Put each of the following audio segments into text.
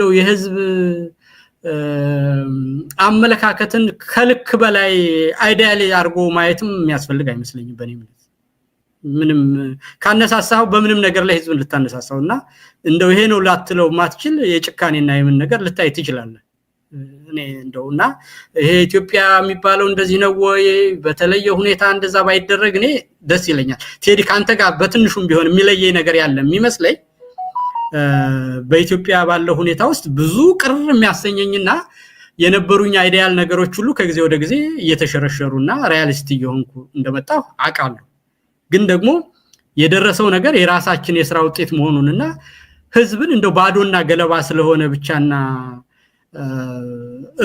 ነው የህዝብ አመለካከትን ከልክ በላይ አይዲያሊ አርጎ ማየትም የሚያስፈልግ አይመስልኝም በኔ ምንም ካነሳሳው በምንም ነገር ላይ ህዝብን ልታነሳሳውና እንደው ይሄ ነው ላትለው ማትችል የጭካኔና የምን ነገር ልታይ ትችላለህ እኔ እንደውና ይሄ ኢትዮጵያ የሚባለው እንደዚህ ነው ወይ በተለየ ሁኔታ እንደዛ ባይደረግ እኔ ደስ ይለኛል ቴዲ ካንተ ጋር በትንሹም ቢሆን የሚለየኝ ነገር ያለ የሚመስለኝ በኢትዮጵያ ባለው ሁኔታ ውስጥ ብዙ ቅር የሚያሰኘኝና የነበሩኝ አይዲያል ነገሮች ሁሉ ከጊዜ ወደ ጊዜ እየተሸረሸሩና ሪያሊስቲክ እየሆንኩ እንደመጣው አቃለሁ ግን ደግሞ የደረሰው ነገር የራሳችን የሥራ ውጤት መሆኑንና ህዝብን እንደው ባዶና ገለባ ስለሆነ ብቻና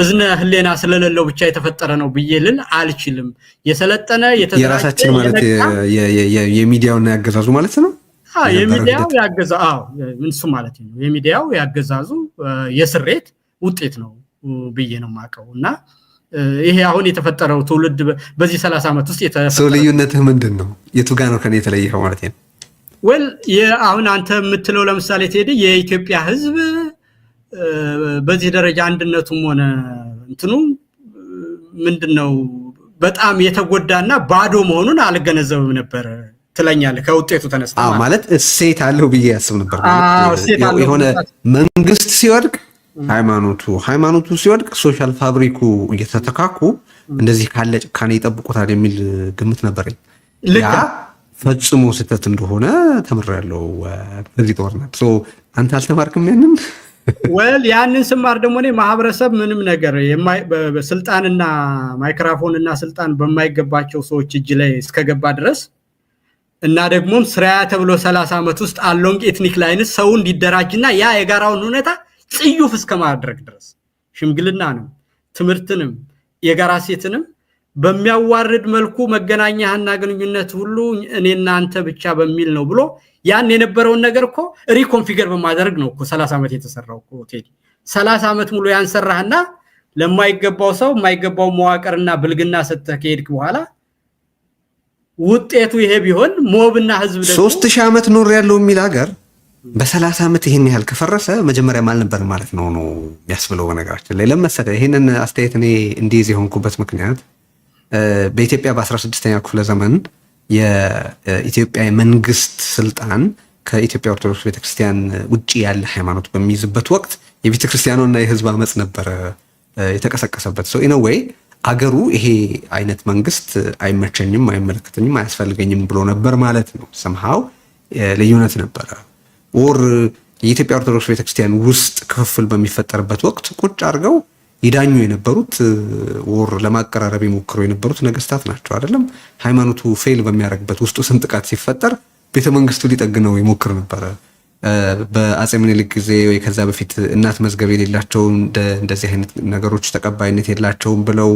እዝነ ህሌና ስለሌለው ብቻ የተፈጠረ ነው ብዬልን አልችልም የሰለጠነ የራሳችን ማለት የሚዲያውና ያገዛዙ ማለት ነው የሚዲያው ያገዛው ምንሱ ማለት ነው የሚዲያው ያገዛዙ የስሬት ውጤት ነው ብዬ ነው ማቀውና ይሄ አሁን የተፈጠረው ትውልድ በዚህ 30 አመት ውስጥ የተፈጠረው ልዩነትህ ምንድነው የቱ ጋር ነው ከኔ የተለየው ማለት ነው ወል አሁን አንተ የምትለው ለምሳሌ ቴዲ የኢትዮጵያ ህዝብ በዚህ ደረጃ አንድነቱም ሆነ እንትኑ ምንድነው በጣም የተጎዳና ባዶ መሆኑን አልገነዘብም ነበር ትለኛለህ ከውጤቱ ተነስተ ማለት እሴት አለው ብዬ ያስብ ነበር የሆነ መንግስት ሲወድቅ ሃይማኖቱ ሲወድቅ ሶሻል ፋብሪኩ እየተተካኩ እንደዚህ ካለ ጭካኔ ይጠብቁታል የሚል ግምት ነበርኝ ያ ፈጽሞ ስህተት እንደሆነ ተምሬያለሁ በዚህ ጦርነት አንተ አልተማርክም ያንን ወል ያንን ስማር ደግሞ እኔ ማህበረሰብ ምንም ነገር በስልጣንና ማይክሮፎንና ስልጣን በማይገባቸው ሰዎች እጅ ላይ እስከገባ ድረስ እና ደግሞ ስራ ተብሎ 30 አመት ውስጥ አሎንግ ኤትኒክ ላይንስ ሰው እንዲደራጅና ያ የጋራውን ሁኔታ ጽዩፍ እስከማድረግ ድረስ ሽምግልናንም ትምርትንም የጋራ ሴትንም በሚያዋርድ መልኩ መገናኛና ግንኙነት ሁሉ እኔና አንተ ብቻ በሚል ነው ብሎ ያን የነበረውን ነገር እኮ ሪኮንፊገር በማድረግ ነው እኮ 30 አመት የተሰራው እኮ ቴዲ 30 አመት ሙሉ ያንሰራህና ለማይገባው ሰው የማይገባው መዋቅርና ብልግና ሰተከሄድክ በኋላ ውጤቱ ይሄ ቢሆን ሞብና ህዝብ ደግሞ 3000 አመት ኖር ያለው የሚል ሀገር በ30 አመት ይሄን ያህል ከፈረሰ መጀመሪያ ማልነበር ማለት ነው ያስብለው ነገራችን ላይ ለምሳሌ ይሄንን አስተያየት እኔ እንዲዝ የሆንኩበት ምክንያት በኢትዮጵያ በ16ኛው ክፍለ ዘመን የኢትዮጵያ መንግስት ስልጣን ከኢትዮጵያ ኦርቶዶክስ ቤተክርስቲያን ውጪ ያለ ሃይማኖት በሚይዝበት ወቅት የቤተክርስቲያኑና የህዝብ አመጽ ነበር የተቀሰቀሰበት ኢን አ ዌይ አገሩ ይሄ አይነት መንግስት አይመቸኝም አይመለከተኝም አያስፈልገኝም ብሎ ነበር ማለት ነው somehow ልዩነት ነበር or የኢትዮጵያ ኦርቶዶክስ ቤተክርስቲያን ውስጥ ክፍፍል በሚፈጠርበት ወቅት ቁጭ አርገው ይዳኙ የነበሩት or ለማቀራረብ ይሞክሩ የነበሩት ነገስታት ናቸው አይደለም ሃይማኖቱ ፌል በሚያረግበት ውስጡ ስንጥቃት ሲፈጠር ቤተመንግስቱ ሊጠግነው ይሞክር ነበር በአጼ ምኒልክ ጊዜ ወይ ከዛ በፊት እናት መዝገብ የሌላቸው እንደዚህ አይነት ነገሮች ተቀባይነት የላቸውም ብለው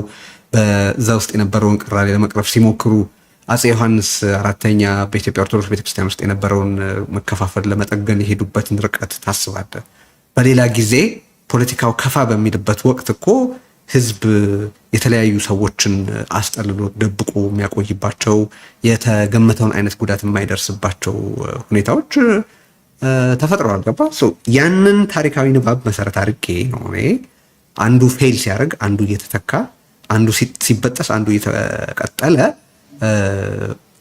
በዛ ውስጥ የነበረውን ቅራኔ ለመቅረፍ ሲሞክሩ አጼ ዮሐንስ አራተኛ በኢትዮጵያ ኦርቶዶክስ ቤተክርስቲያን ውስጥ የነበረውን መከፋፈል ለመጠገን የሄዱበትን ርቀት ታስባለህ በሌላ ጊዜ ፖለቲካው ከፋ በሚልበት ወቅት እኮ ህዝብ የተለያዩ ሰዎችን አስጠልሎ ደብቆ የሚያቆይባቸው የተገመተውን አይነት ጉዳት የማይደርስባቸው ሁኔታዎች ተፈጥሯል ገባ ያንን ታሪካዊ ንባብ መሰረት አድርጌ ነው አንዱ ፌል ሲያደርግ አንዱ እየተተካ አንዱ ሲበጠስ አንዱ እየተቀጠለ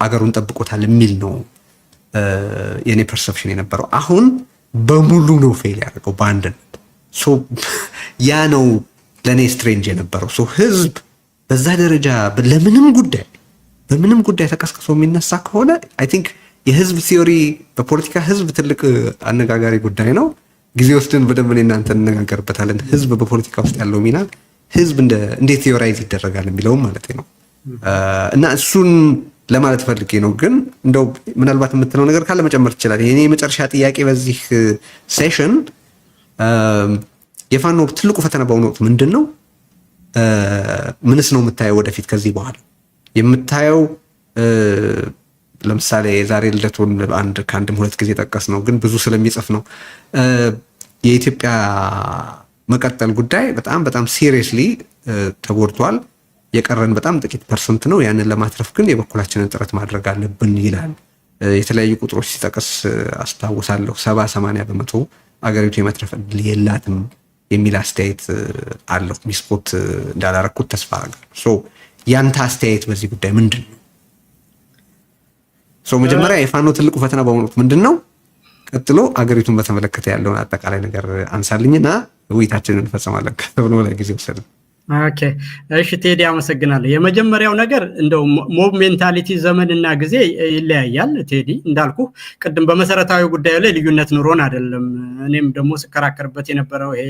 አገሩን ጠብቆታል የሚል ነው የኔ ፐርሰፕሽን የነበረው አሁን በሙሉ ነው ፌል ያደርገው በአንድነት ያ ነው ለኔ ስትሬንጅ የነበረው ህዝብ በዛ ደረጃ በምንም ጉዳይ ተቀስቅሶ የሚነሳ ከሆነ አይ ቲንክ የህዝብ ቲዮሪ በፖለቲካ ህዝብ ትልቅ አነጋጋሪ ጉዳይ ነው ጊዜ ወስደን በደንብ እናንተ እንነጋገርበታለን ህዝብ በፖለቲካ ውስጥ ያለው ሚና ህዝብ እንዴት ቲዮራይዝ ይደረጋል የሚለው ማለት ነው እና እሱን ለማለት ፈልጌ ነው ግን እንደው ምናልባት የምትለው ነገር ካለ መጨመር ይችላል የኔ የመጨረሻ ጥያቄ በዚህ ሴሽን የፋኖ ትልቁ ፈተና በአሁኑ ወቅት ምንድነው ምንስ ነው የምታየው ወደፊት ከዚህ በኋላ የምታየው ለምሳሌ ዛሬ ልደቱን ከአንድም ሁለት ጊዜ ጠቀስ ነው ግን ብዙ ስለሚጽፍ ነው የኢትዮጵያ መቀጠል ጉዳይ በጣም ሲሪየስሊ ተጎድቷል የቀረን በጣም ጥቂት ፐርሰንት ነው ያንን ለማትረፍ ግን የበኩላችንን ጥረት ማድረግ አለብን ይላል የተለያዩ ቁጥሮች ሲጠቀስ አስታውሳለሁ 70-80% አገሪቱ የመትረፍ እድል የላትም የሚል አስተያየት አለው። ሚስፖት እንዳላረኩት ተስፋ አደርጋለሁ። ያንተ አስተያየት በዚህ ጉዳይ ምንድን ነው? መጀመሪያ የፋኖ ትልቁ ፈተና በእውነቱ ምንድን ነው? ቀጥሎ አገሪቱን በተመለከተ ያለውን አጠቃላይ ነገር አንሳልኝና ውይይታችንን እንፈጽማለን ተብሎ ለጊዜ ወሰደ። ኦኬ እሺ ቴዲ አመሰግናለሁ። የመጀመሪያው ነገር እንደው ሞብ ሜንታሊቲ ዘመንና ጊዜ ይለያያል። ቴዲ እንዳልኩ ቅድም በመሰረታዊ ጉዳዩ ላይ ልዩነት ኑሮን አይደለም። እኔም ደግሞ ስከራከርበት የነበረው ይሄ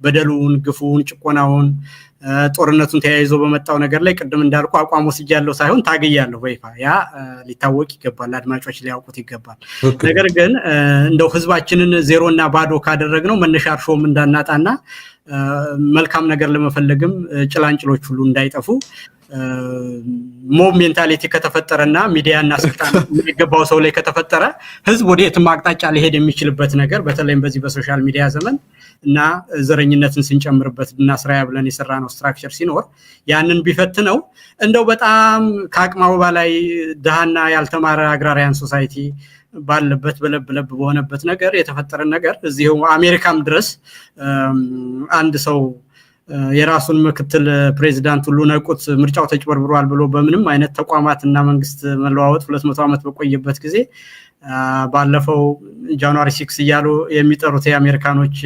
በደሉን፣ ግፉን፣ ጭቆናውን፣ ጦርነቱን ተያይዞ በመጣው ነገር ላይ ቅድም እንዳልኩ አቋም ወስጃለሁ ሳይሆን ታግያለሁ በይፋ። ያ ሊታወቅ ይገባል፣ አድማጮች ሊያውቁት ይገባል። ነገር ግን እንደው ህዝባችንን ዜሮና ባዶ ካደረግነው መነሻ እርሾም እንዳናጣና መልካም ነገር ለመፈለግም ጭላንጭሎች ሁሉ እንዳይጠፉ ሞብ ሜንታሊቲ ከተፈጠረና ሚዲያና ስልጣን የሚገባው ሰው ላይ ከተፈጠረ ህዝብ ወደ የትም አቅጣጫ ሊሄድ የሚችልበት ነገር በተለይም በዚህ በሶሻል ሚዲያ ዘመን እና ዘረኝነትን ስንጨምርበት እና ስራያ ብለን የሰራነው ስትራክቸር ሲኖር ያንን ቢፈትነው እንደው በጣም ከአቅማው በላይ ደሃና ያልተማረ አግራሪያን ሶሳይቲ ባለበት በለብ በሆነበት ነገር የተፈጠረ ነገር እዚሁ አሜሪካም ድረስ አንድ ሰው የራሱን ምክትል ፕሬዝዳንት ሁሉ ነቁት ምርጫው ተጭበርብሯል ብሎ በምንም አይነት ተቋማትና መንግስት መለዋወጥ 200 ዓመት በቆየበት ጊዜ ባለፈው ጃንዋሪ 6 እያሉ የሚጠሩት የአሜሪካኖች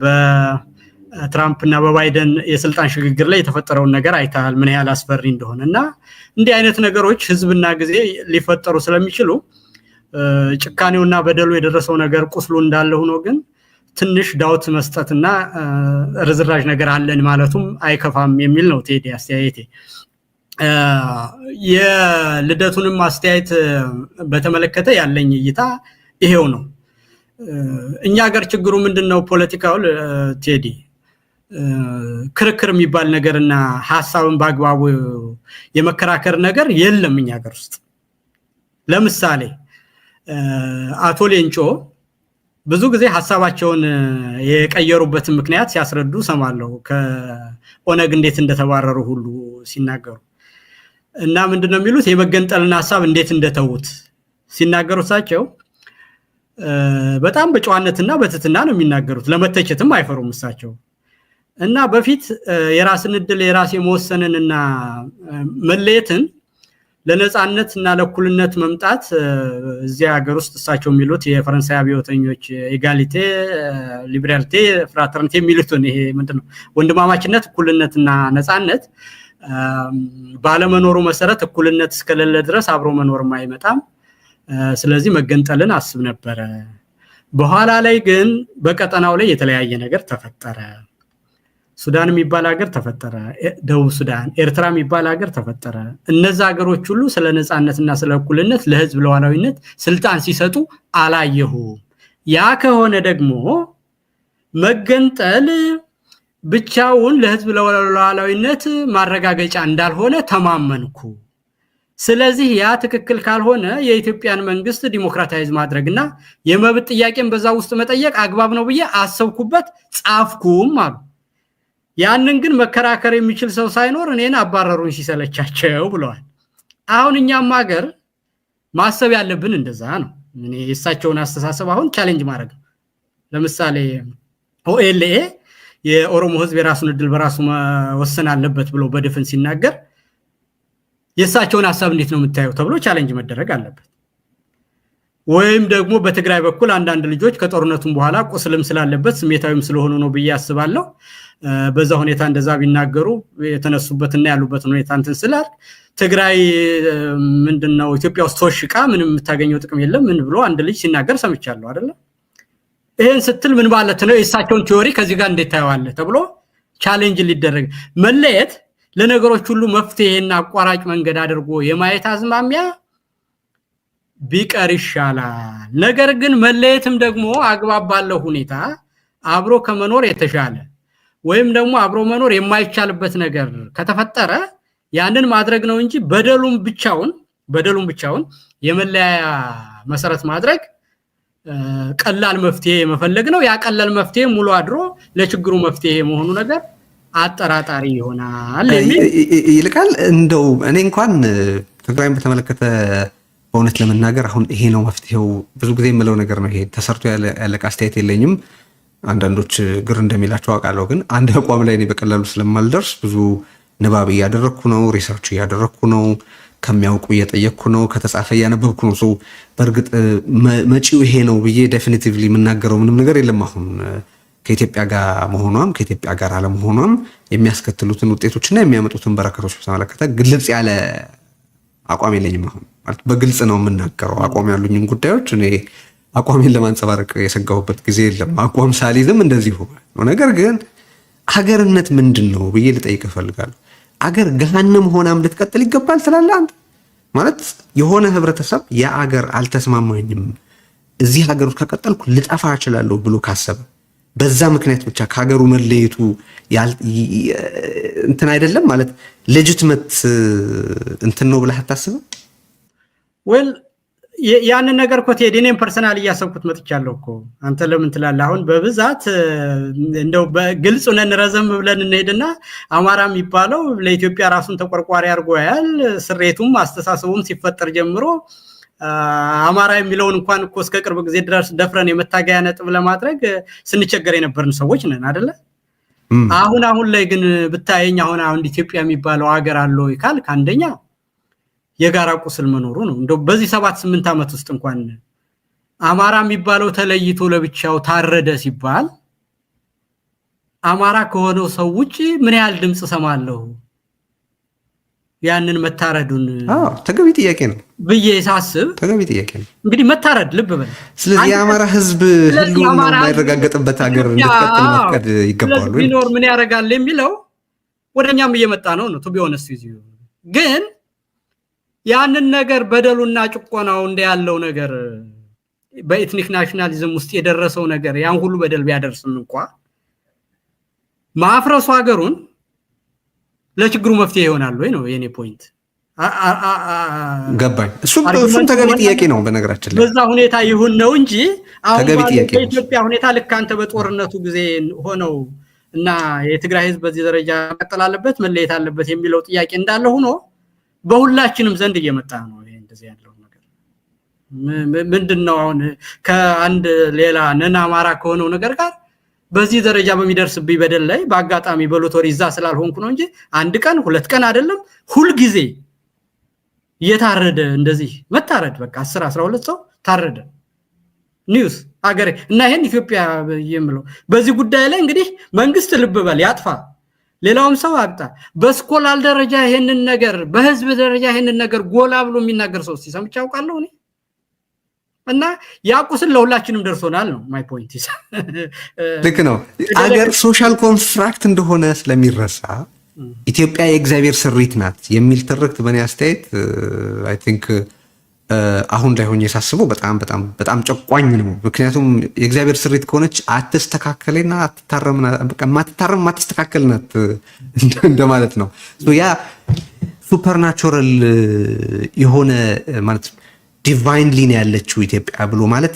በትራምፕ እና በባይደን የስልጣን ሽግግር ላይ የተፈጠረውን ነገር አይታል ምን ያህል አስፈሪ እንደሆነና እንዲህ አይነት ነገሮች ህዝብና ጊዜ ሊፈጠሩ ስለሚችሉ ጭካኔውና በደሉ የደረሰው ነገር ቁስሉ እንዳለ ሆኖ ግን ትንሽ ዳውት መስጠትና ርዝራዥ ነገር አለን ማለቱም አይከፋም የሚል ነው ቴዲ አስተያየቴ። የልደቱንም አስተያየት በተመለከተ ያለኝ እይታ ይሄው ነው። እኛ ሀገር ችግሩ ምንድነው? ፖለቲካው ቴዲ ክርክር የሚባል ነገርና ሐሳብን በአግባቡ የመከራከር ነገር የለም እኛ ሀገር ውስጥ። ለምሳሌ አቶ ሌንጮ ብዙ ጊዜ ሐሳባቸውን የቀየሩበትን ምክንያት ሲያስረዱ ሰማለሁ ከኦነግ እንዴት እንደተባረሩ ሁሉ ሲናገሩ እና ምንድነው የሚሉት የመገንጠልና ሐሳብ እንዴት እንደተውት ሲናገሩ ሳቸው በጣም በጨዋነትና በትትና ነው የሚናገሩት። ለመተቸትም አይፈሩም እሳቸው እና በፊት የራስን እድል የራስ የመወሰንንና መለየትን ለነጻነት እና ለእኩልነት መምጣት እዚያ ሀገር ውስጥ እሳቸው የሚሉት የፈረንሳይ አብዮተኞች ኤጋሊቴ ሊበራሊቴ ፍራተርኒቴ የሚሉት ይሄ ምንድነው ወንድማማችነት እኩልነትና ነጻነት ባለመኖሩ መሰረት እኩልነት እስከሌለ ድረስ አብሮ መኖርም አይመጣም። ስለዚህ መገንጠልን አስብ ነበር። በኋላ ላይ ግን በቀጠናው ላይ የተለያየ ነገር ተፈጠረ። ሱዳን የሚባል ሀገር ተፈጠረ፣ ደቡብ ሱዳን፣ ኤርትራ የሚባል ሀገር ተፈጠረ። እነዛ ሀገሮች ሁሉ ስለ ነጻነትና ስለ እኩልነት ለህዝብ ለዋላዊነት ስልጣን ሲሰጡ አላየሁም። ያ ከሆነ ደግሞ መገንጠል ብቻውን ለህዝብ ለዋላዊነት ማረጋገጫ እንዳልሆነ ተማመንኩ። ስለዚህ ያ ትክክል ካልሆነ የኢትዮጵያን መንግስት ዲሞክራታይዝ ማድረግና የመብት ጥያቄን በዛ ውስጥ መጠየቅ አግባብ ነው ብዬ አሰብኩበት፣ ጻፍኩም አሉ። ያንን ግን መከራከር የሚችል ሰው ሳይኖር እኔን አባረሩኝ ሲሰለቻቸው ብለዋል። አሁን እኛም ሀገር ማሰብ ያለብን እንደዛ ነው። እኔ የእሳቸውን አስተሳሰብ አሁን ቻሌንጅ ማድረግ ነው። ለምሳሌ ኦኤልኤ የኦሮሞ ህዝብ የራሱን እድል በራሱ መወሰን አለበት ብሎ በደፈን ሲናገር የእሳቸውን ሐሳብ እንዴት ነው የምታየው ተብሎ ቻሌንጅ መደረግ አለበት። ወይም ደግሞ በትግራይ በኩል አንዳንድ ልጆች ከጦርነቱም በኋላ ቁስልም ስላለበት ስሜታዊም ስለሆኑ ነው ብዬ አስባለሁ በዛ ሁኔታ እንደዛ ቢናገሩ የተነሱበትና ያሉበትን ሁኔታ እንትን ስላል ትግራይ ምንድነው ኢትዮጵያ ውስጥ ተወሽቃ ምንም የምታገኘው ጥቅም የለም ምን ብሎ አንድ ልጅ ሲናገር ሰምቻለሁ አይደለ? ይሄን ስትል ምን ማለት ነው? የእሳቸውን ቲዮሪ ከዚህ ጋር እንዴት ታየዋለህ ተብሎ ቻሌንጅ ሊደረግ መለየት ለነገሮች ሁሉ መፍትሄና አቋራጭ መንገድ አድርጎ የማየት አዝማሚያ ቢቀር ይሻላል። ነገር ግን መለየትም ደግሞ አግባብ ባለው ሁኔታ አብሮ ከመኖር የተሻለ ወይም ደግሞ አብሮ መኖር የማይቻልበት ነገር ከተፈጠረ ያንን ማድረግ ነው እንጂ በደሉም ብቻውን የመለያ መሰረት ማድረግ ቀላል መፍትሄ መፈለግ ነው። ያ ቀላል መፍትሄ ሙሉ አድሮ ለችግሩ መፍትሄ መሆኑ ነገር አጠራጣሪ ይሆናል። ይልቃል እንደው እኔ እንኳን ትግራይን በተመለከተ በእውነት ለመናገር አሁን ይሄ ነው መፍትሄው ብዙ ጊዜ የምለው ነገር ነው። ይሄ ተሰርቶ ያለቀ አስተያየት የለኝም። አንዳንዶች ግር እንደሚላቸው አውቃለሁ። ግን አንድ አቋም ላይ እኔ በቀላሉ ስለማልደርስ ብዙ ንባብ እያደረግኩ ነው፣ ሪሰርች እያደረግኩ ነው፣ ከሚያውቁ እየጠየቅኩ ነው፣ ከተጻፈ እያነበብኩ ነው። በእርግጥ መጪው ይሄ ነው ብዬ ዴፊኒቲቭሊ የምናገረው ምንም ነገር የለም። አሁን ከኢትዮጵያ ጋር መሆኗም ከኢትዮጵያ ጋር አለመሆኗም የሚያስከትሉትን ውጤቶችና የሚያመጡትን በረከቶች በተመለከተ ግልጽ ያለ አቋም የለኝም። አሁን ማለት በግልጽ ነው የምናገረው። አቋም ያሉኝን ጉዳዮች እኔ አቋሜን ለማንጸባረቅ የሰጋሁበት ጊዜ የለም። አቋም ሳሊዝም እንደዚሁ ነው። ነገር ግን ሀገርነት ምንድን ነው ብዬ ልጠይቅ እፈልጋለሁ። አገር ገሃነም ሆናም ልትቀጥል ይገባል ትላለህ አንተ? ማለት የሆነ ህብረተሰብ የአገር አልተስማማኝም፣ እዚህ ሀገር ውስጥ ከቀጠልኩ ልጠፋ እችላለሁ ብሎ ካሰበ በዛ ምክንያት ብቻ ከሀገሩ መለየቱ እንትን አይደለም ማለት ሌጂትመት እንትን ነው ብለህ አታስብም? ወል ያንን ነገር እኮ ቴዲ እኔም ፐርሰናል እያሰብኩት መጥቻለሁ እኮ። አንተ ለምን ትላለህ? አሁን በብዛት እንደው በግልጽ ነን ረዘም ብለን እንሄድና አማራ የሚባለው ለኢትዮጵያ ራሱን ተቆርቋሪ አድርጎ ያያል። ስሬቱም አስተሳሰቡም ሲፈጠር ጀምሮ አማራ የሚለውን እንኳን እኮ እስከ ቅርብ ጊዜ ድረስ ደፍረን የመታገያ ነጥብ ለማድረግ ስንቸገር የነበርን ሰዎች ነን አይደለ? አሁን ላይ ግን ብታየኝ አሁን ኢትዮጵያ የሚባለው ሀገር አለ ወይ ካልክ አንደኛ የጋራ ቁስል መኖሩ ነው። እንደው በዚህ 7-8 ዓመት ውስጥ እንኳን አማራ የሚባለው ተለይቶ ለብቻው ታረደ ሲባል አማራ ከሆነው ሰው ውጪ ምን ያህል ድምጽ ሰማለሁ? ያንን መታረዱን ተገቢ ጥያቄ ነው ብዬ ሳስብ ተገቢ ጥያቄ ነው። እንግዲህ መታረድ ልብ በል። ስለዚህ የአማራ ህዝብ ህልውና የማይረጋገጥበት ሀገር እንድትቀጥል መፍቀድ ይገባዋል ወይ? ቢኖር ምን ያደርጋል የሚለው ወደኛም እየመጣ ነው ቱ ቢ ኦነስት ዊዝ ዩ። ግን ያንን ነገር በደሉና ጭቆናው ያለው ነገር በኤትኒክ ናሽናሊዝም ውስጥ የደረሰው ነገር ያን ሁሉ በደል ቢያደርስም እንኳን ማፍረሱ ሀገሩን ለችግሩ መፍትሄ ይሆናል ወይ ነው የኔ ፖይንት። ገባኝ። እሱም ተገቢ ጥያቄ ነው በነገራችን ላይ በዛ ሁኔታ ይሁን ነው እንጂ አሁን በኢትዮጵያ ሁኔታ ልክ አንተ በጦርነቱ ጊዜ ሆነው እና የትግራይ ህዝብ በዚህ ደረጃ መቀጠል አለበት መለየት አለበት የሚለው ጥያቄ እንዳለ ሆኖ በሁላችንም ዘንድ እየመጣ ነው። ይሄ እንደዚህ ያለው ነገር ምንድነው? አሁን ከአንድ ሌላ ነን አማራ ከሆነው ነገር ጋር በዚህ ደረጃ በሚደርስብኝ በደል ላይ በአጋጣሚ በሎተሪ እዛ ስላልሆንኩ ነው እንጂ አንድ ቀን ሁለት ቀን አይደለም ሁሉ ጊዜ እየታረደ እንደዚህ መታረድ በቃ 10-12 ሰው ታረደ ኒውስ አገሬ እና ይሄን ኢትዮጵያ የምለው በዚህ ጉዳይ ላይ እንግዲህ መንግስት ልብ በል ያጥፋ፣ ሌላውም ሰው አቅጣ በስኮላል ደረጃ ይሄንን ነገር በህዝብ ደረጃ ይሄንን ነገር ጎላ ብሎ የሚናገር ሰው ሲሰምቻ አውቃለሁ እኔ። እና ያቁስል ለሁላችንም ደርሶናል ነው ማይ ፖይንት ኢስ ልክ ነው። አገር ሶሻል ኮንስትራክት እንደሆነ ስለሚረሳ ኢትዮጵያ የእግዚአብሔር ስሪት ናት የሚል ትርክት በእኔ አስተያየት አይ ቲንክ አሁን ላይ ሆኜ ሳስበው በጣም ጨቋኝ ነው። ምክንያቱም የእግዚአብሔር ስሪት ከሆነች አትስተካከለና አትታረምና በቃ ማትታረም ማትስተካከል ናት እንደማለት ነው። ያ ሱፐርናቹራል የሆነ ማለት ዲቫይንሊ ነው ያለችው ኢትዮጵያ ብሎ ማለት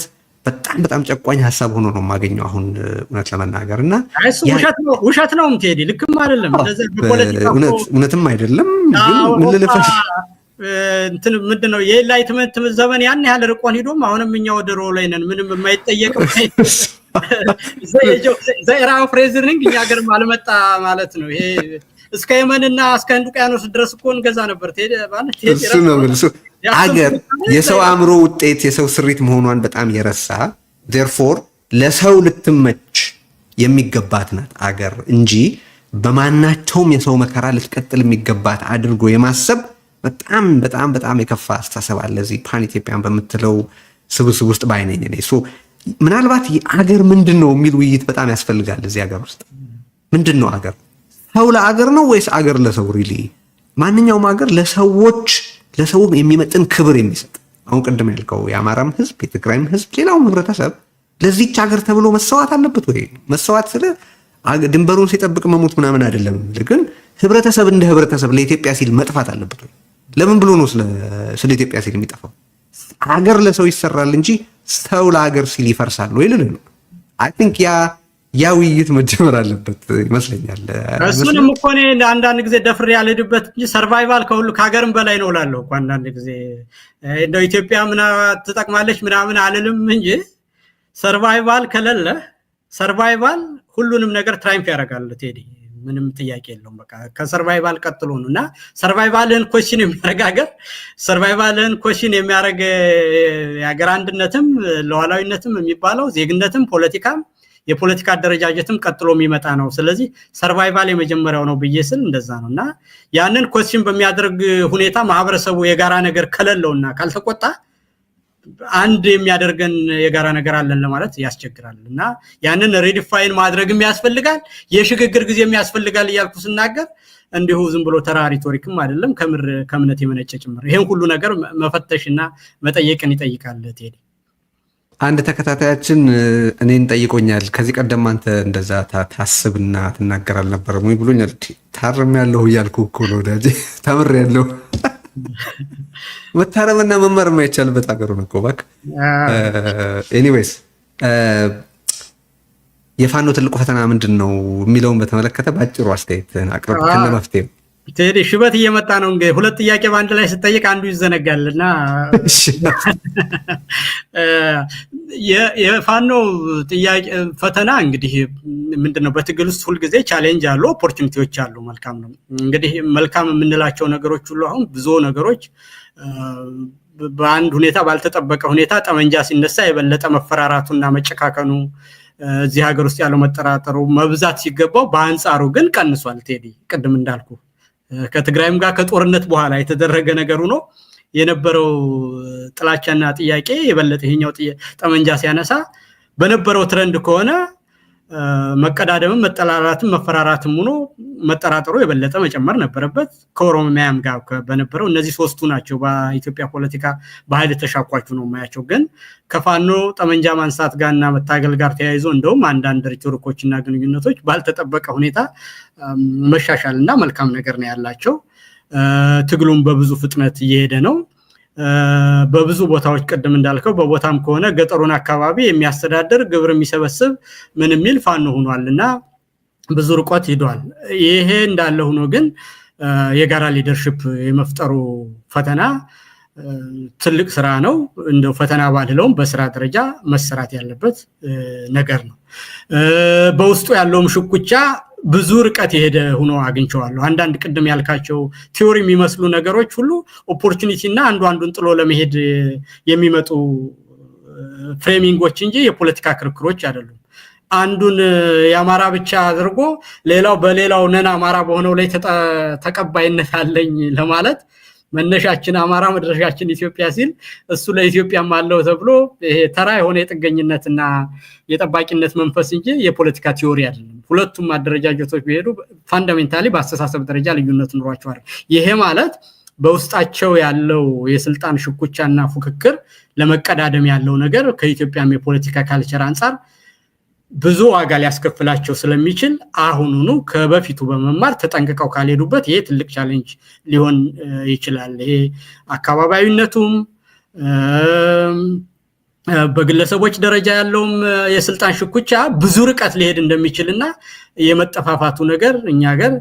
በጣም ጨቋኝ ሐሳብ ሆኖ ነው የማገኘው አሁን እውነት ለመናገር። እና ውሸት ነው ቴዲ፣ ልክም አይደለም እንደዚህ በፖለቲካ እውነትም አይደለም። ግን ምን ልልፈሽ እንትን ምንድነው የኢንላይትመንት ዘመን ያን ያህል ርቆን ሄዶም አሁንም እኛ ወደ ሮው ላይ ነን። ምንም የማይጠየቅም ዘራ ፍሬዘሪንግ እኛ ሀገር አልመጣ ማለት ነው። ይሄ እስከ የመንና እስከ ህንድ ውቅያኖስ ድረስ እኮ እንገዛ ነበር ቴዲ ማለት ቴዲ እሱ ነው መልሱ። አገር የሰው አእምሮ ውጤት የሰው ስሪት መሆኗን በጣም የረሳ therefore ለሰው ልትመች የሚገባት ናት አገር እንጂ በማናቸውም የሰው መከራ ልትቀጥል የሚገባት አድርጎ የማሰብ በጣም የከፋ አስተሳሰብ አለ እዚህ ፓን ኢትዮጵያን በምትለው ስብስብ ውስጥ ባይነኝ እኔ። ምናልባት አገር ምንድነው የሚል ውይይት በጣም ያስፈልጋል እዚህ አገር ውስጥ። ምንድነው አገር? ሰው ለአገር ነው ወይስ አገር ለሰው? ሪሊ ማንኛውም አገር ለሰው የሚመጥን ክብር የሚሰጥ አሁን ቅድም ያልከው የአማራም ህዝብ የትግራይም ህዝብ ሌላውም ህብረተሰብ ለዚህች ሀገር ተብሎ መሰዋት አለበት ወይ? መሰዋት ስለ ድንበሩን ሲጠብቅ መሞት ምናምን አይደለም። ግን ህብረተሰብ እንደ ህብረተሰብ ለኢትዮጵያ ሲል መጥፋት አለበት ወይ? ለምን ብሎ ነው ስለ ኢትዮጵያ ሲል የሚጠፋው? ሀገር ለሰው ይሰራል እንጂ ሰው ለሀገር ሲል ይፈርሳል ወይ ልል ነው። አይ ቲንክ ያ ያ ውይይት መጀመር አለበት ይመስለኛል። እሱንም እኮ እኔ አንዳንድ ጊዜ ደፍሬ ያልሄድበት እንጂ ሰርቫይቫል ከሁሉ ከሀገርም በላይ ነው እላለሁ እኮ አንዳንድ ጊዜ እንደው ኢትዮጵያ ምን ትጠቅማለች ምናምን አልልም እንጂ ሰርቫይቫል ከሌለ ሰርቫይቫል ሁሉንም ነገር ትራይምፍ ያደርጋል ቴዲ ምንም ጥያቄ የለውም። በቃ ከሰርቫይቫል ቀጥሎ ነውና ሰርቫይቫልን ኮሽን የሚያረጋገር ሰርቫይቫልን ኮሽን የሚያረግ የሀገር አንድነትም ሉዓላዊነትም የሚባለው ዜግነትም ፖለቲካም የፖለቲካ አደረጃጀትም ቀጥሎ የሚመጣ ነው። ስለዚህ ሰርቫይቫል የመጀመሪያው ነው በየስል እንደዛ ነውና ያንን ኮሽን በሚያደርግ ሁኔታ ማህበረሰቡ የጋራ ነገር ከሌለውና ካልተቆጣ አንድ የሚያደርገን የጋራ ነገር አለን ለማለት ያስቸግራልና ያንን ሪዲፋይን ማድረግም ያስፈልጋል የሽግግር ጊዜም ያስፈልጋል እያልኩ ስናገር እንዲሁ ዝም ብሎ ተራ ሪቶሪክም አይደለም ከምነት የመነጨ ጭምር ይሄን ሁሉ ነገር መፈተሽና መጠየቅን ይጠይቃል ቴዲ። አንድ ተከታታያችን እኔን ጠይቆኛል ከዚህ ቀደም አንተ እንደዛ ታስብና ትናገር አልነበረም ወይ ብሎኛል። ታርሜያለሁ እያልኩ እኮ ነው ዳጂ ተምሬያለሁ። መታረምና መማር የማይቻልበት ሀገር ነው እኮ ባክ። ኤኒዌይስ የፋኖ ትልቁ ፈተና ምንድን ነው የሚለውን በተመለከተ ባጭሩ አስተያየት አቅርብ ከነ መፍትሄ ቴዲ ሽበት እየመጣ ነው እንግዲህ ሁለት ጥያቄ በአንድ ላይ ስጠይቅ አንዱ ይዘነጋልና የፋኖ ጥያቄ ፈተና እንግዲህ ምንድነው በትግል ውስጥ ሁሉ ጊዜ ቻሌንጅ አሉ ኦፖርቹኒቲዎች አሉ መልካም ነው እንግዲህ መልካም የምንላቸው ነገሮች ሁሉ አሁን ብዙ ነገሮች በአንድ ሁኔታ ባልተጠበቀ ሁኔታ ጠመንጃ ሲነሳ የበለጠ መፈራራቱና መጨካከኑ እዚህ ሀገር ውስጥ ያለው መጠራጠሩ መብዛት ሲገባው በአንጻሩ ግን ቀንሷል ቴዲ ቅድም እንዳልኩ ከትግራይም ጋር ከጦርነት በኋላ የተደረገ ነገር ሆኖ የነበረው ጥላቻና ጥያቄ የበለጠ ይሄኛው ጠመንጃ ሲያነሳ በነበረው ትረንድ ከሆነ መቀዳደምም መጠላላትም መፈራራትም ሆኖ መጠራጠሩ የበለጠ መጨመር ነበረበት ከኦሮሚያም ጋር በነበረው እነዚህ ሶስቱ ናቸው በኢትዮጵያ ፖለቲካ በኃይል ተሻኳቹ ነው ማያቸው ግን ከፋኖ ጠመንጃ ማንሳት ጋርና መታገል ጋር ተያይዞ እንደውም አንዳንድ ሪቶሪኮችና ግንኙነቶች ባልተጠበቀ ሁኔታ መሻሻልና መልካም ነገር ነው ያላቸው ትግሉም በብዙ ፍጥነት እየሄደ ነው በብዙ ቦታዎች ቀደም እንዳልከው በቦታም ከሆነ ገጠሩን አካባቢ የሚያስተዳድር ግብር የሚሰበስብ ምን የሚል ፋኖ ሆኗልና ብዙ ርቆት ሄዷል ይሄ እንዳለ ሆኖ ግን የጋራ ሊደርሺፕ የመፍጠሩ ፈተና ትልቅ ስራ ነው እንደው ፈተና ባልለውም በስራ ደረጃ መሰራት ያለበት ነገር ነው በውስጡ ያለውም ሽኩቻ ብዙ ርቀት የሄደ ሆኖ አግኝቻለሁ አንዳንድ ቅድም ያልካቸው ቲዮሪ የሚመስሉ ነገሮች ሁሉ ኦፖርቹኒቲ እና አንዱን ጥሎ ለመሄድ የሚመጡ ፍሬሚንጎች እንጂ የፖለቲካ ክርክሮች አይደሉም አንዱን ያማራ ብቻ አድርጎ ሌላው በሌላው ነና አማራ በሆነው ላይ ተቀባይነት አለኝ ለማለት መነሻችን አማራ መድረሻችን ኢትዮጵያ ሲል እሱ ለኢትዮጵያም አለው ተብሎ ይሄ ተራ የሆነ የጥገኝነትና የጠባቂነት መንፈስ እንጂ የፖለቲካ ቲዮሪ አይደለም ሁለቱም አደረጃጀቶች ቢሄዱ ፋንዳሜንታሊ በአስተሳሰብ ደረጃ ልዩነት ኖሯቸዋል ይሄ ማለት በውስጣቸው ያለው የስልጣን ሽኩቻና ፉክክር ለመቀዳደም ያለው ነገር ከኢትዮጵያም የፖለቲካ ካልቸር አንፃር ብዙ ዋጋ ሊያስከፍላቸው ስለሚችል አሁኑኑ ከበፊቱ በመማር ተጠንቅቀው ካልሄዱበት ይሄ ትልቅ ቻሌንጅ ሊሆን ይችላል ይሄ አካባቢያዊነቱም በግለሰቦች ደረጃ ያለውም የስልጣን ሽኩቻ ብዙ ርቀት ሊሄድ እንደሚችልና የመጠፋፋቱ ነገር እኛ ሀገር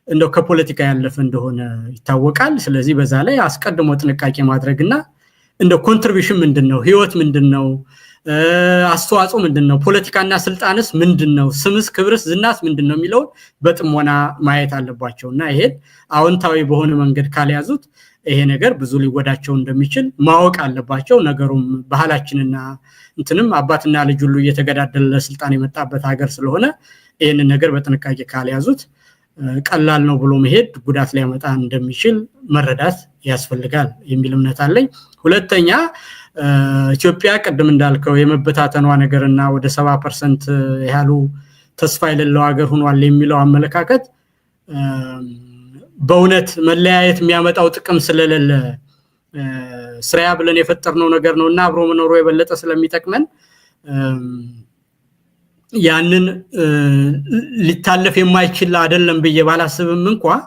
እንደው ከፖለቲካ ያለፈ እንደሆነ ይታወቃል ስለዚህ በዛ ላይ አስቀድሞ ጥንቃቄ ማድረግና እንደው ኮንትሪቢዩሽን ምንድነው ህይወት ምንድነው አስተዋጽኦ ምንድነው ፖለቲካና ስልጣንስ ምንድነው ስምስ ክብርስ ዝናስ ምንድነው የሚለው በጥሞና ማየት አለባቸውና ይሄ አዎንታዊ በሆነ መንገድ ካልያዙት ይሄ ነገር ብዙ ሊወዳቸው እንደሚችል ማወቅ አለባቸው ነገሩም ባህላችንና እንትንም አባትና ልጅ ሁሉ እየተገዳደለ ስልጣን የመጣበት ሀገር ስለሆነ ይሄን ነገር በጥንቃቄ ካልያዙት ቀላል ነው ብሎ መሄድ ጉዳት ሊያመጣ እንደሚችል መረዳት ያስፈልጋል የሚል እምነት አለኝ ሁለተኛ ኢትዮጵያ ቀደም እንዳልከው የመበታተኗ ነገርና ወደ 70% ያህሉ ተስፋ የሌለው ሀገር ሆኗል የሚለው አመለካከት በእውነት መለያየት የሚያመጣው ጥቅም ስለሌለ ስራያ ብለን የፈጠርነው ነገር ነውና አብሮ መኖሩ የበለጠ ስለሚጠቅመን ያንን ሊታለፍ የማይችል አይደለም በየባላስብም እንኳን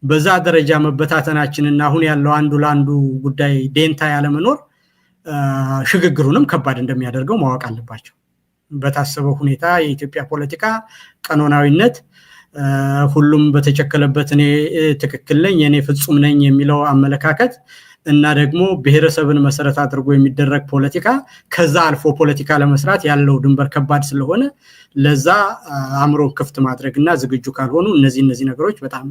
በዛ ደረጃ መበታተናችንና አሁን ያለው አንዱ ለአንዱ ጉዳይ ዴንታ ያለ መኖር ሽግግሩንም ከባድ እንደሚያደርገው ማወቅ አለባቸው በታሰበው ሁኔታ የኢትዮጵያ ፖለቲካ ቀኖናዊነት ሁሉም በተቸከለበት እኔ ትክክል ነኝ እኔ ፍጹም ነኝ የሚለው አመለካከት እና ደግሞ ብሔረሰብን መሰረት አድርጎ የሚደረግ ፖለቲካ ከዛ አልፎ ፖለቲካ ለመስራት ያለው ድንበር ከባድ ስለሆነ ለዛ አእምሮን ክፍት ማድረግና ዝግጁ ካልሆኑ እነዚህ ነገሮች በጣም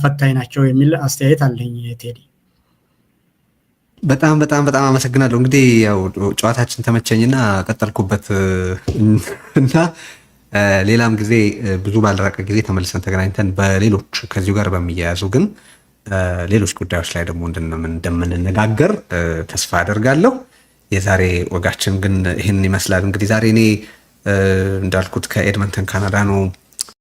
ፈታኝ ናቸው የሚል አስተያየት አለኝ ቴዲ። በጣም አመሰግናለሁ። እንግዲህ ያው ጨዋታችን ተመቸኝና ቀጠልኩበት እና ሌላም ጊዜ ብዙ ባልራቀ ጊዜ ተመልሰን ተገናኝተን በሌሎች ከዚሁ ጋር በሚያያዙ ግን ሌሎች ጉዳዮች ላይ ደግሞ እንደምንነጋገር ተስፋ አደርጋለሁ። የዛሬ ወጋችን ግን ይህን ይመስላል። እንግዲህ ዛሬ እኔ እንዳልኩት ከኤድመንተን ካናዳ ነው